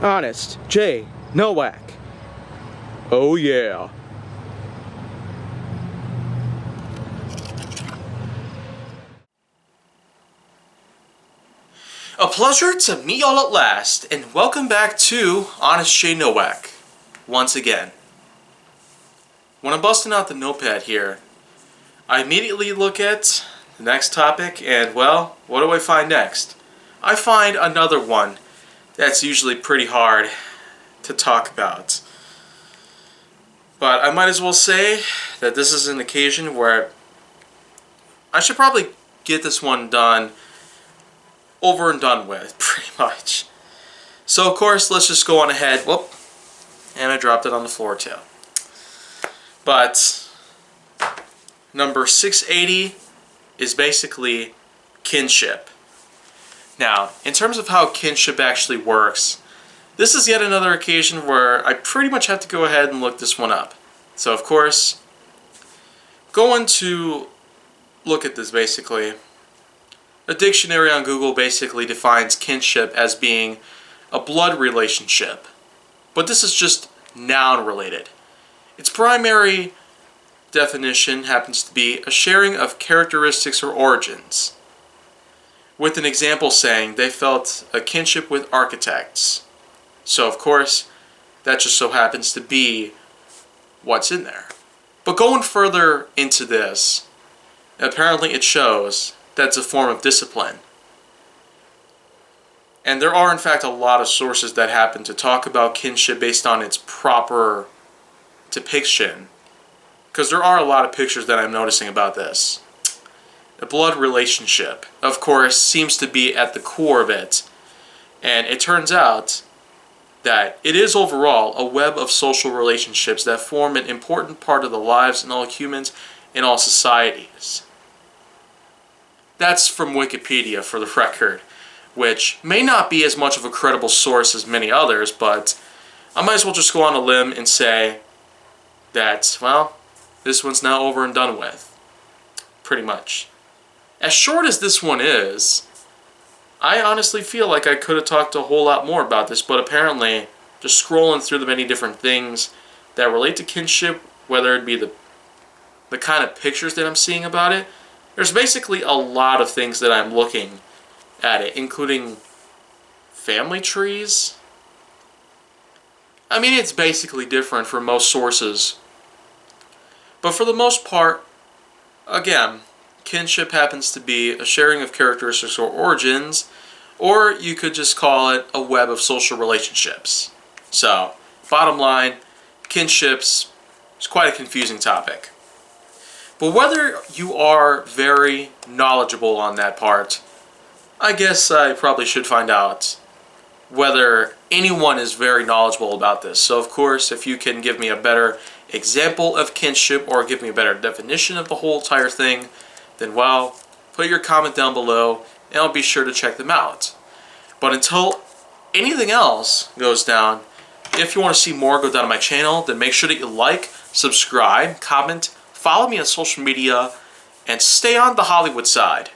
Honest J. Nowak. Oh yeah. A pleasure to meet y'all at last, and welcome back to Honest J. Nowak, once again. When I'm busting out the notepad here, I immediately look at the next topic, and well, what do I find next? I find another one that's usually pretty hard to talk about. But I might as well say that this is an occasion where I should probably get this one done, over and done with, pretty much. So of course, let's just go on ahead. Whoop, and I dropped it on the floor too. But number 680 is basically kinship. Now, in terms of how kinship actually works, this is yet another occasion where I pretty much have to go ahead and look this one up. So of course, going to look at this basically. A dictionary on Google basically defines kinship as being a blood relationship. But this is just noun related. Its primary definition happens to be a sharing of characteristics or origins, with an example saying they felt a kinship with architects. So of course, that just so happens to be what's in there. But going further into this, apparently it shows that's a form of discipline. And there are in fact a lot of sources that happen to talk about kinship based on its proper depiction. Because there are a lot of pictures that I'm noticing about this. The blood relationship, of course, seems to be at the core of it. And it turns out that it is overall a web of social relationships that form an important part of the lives of all humans in all societies. That's from Wikipedia, for the record, which may not be as much of a credible source as many others, but I might as well just go on a limb and say that, well, this one's now over and done with. Pretty much. As short as this one is, I honestly feel like I could have talked a whole lot more about this, but apparently, just scrolling through the many different things that relate to kinship, whether it be the kind of pictures that I'm seeing about it, there's basically a lot of things that I'm looking at it, including family trees. I mean, it's basically different from most sources. But for the most part, again, kinship happens to be a sharing of characteristics or origins, or you could just call it a web of social relationships. So, bottom line, kinships is quite a confusing topic. But whether you are very knowledgeable on that part, I guess I probably should find out whether anyone is very knowledgeable about this. So of course, if you can give me a better example of kinship or give me a better definition of the whole entire thing, then well, put your comment down below and I'll be sure to check them out. But until anything else goes down, if you want to see more go down on my channel, then make sure that you like, subscribe, comment, follow me on social media, and stay on the Hollywood side.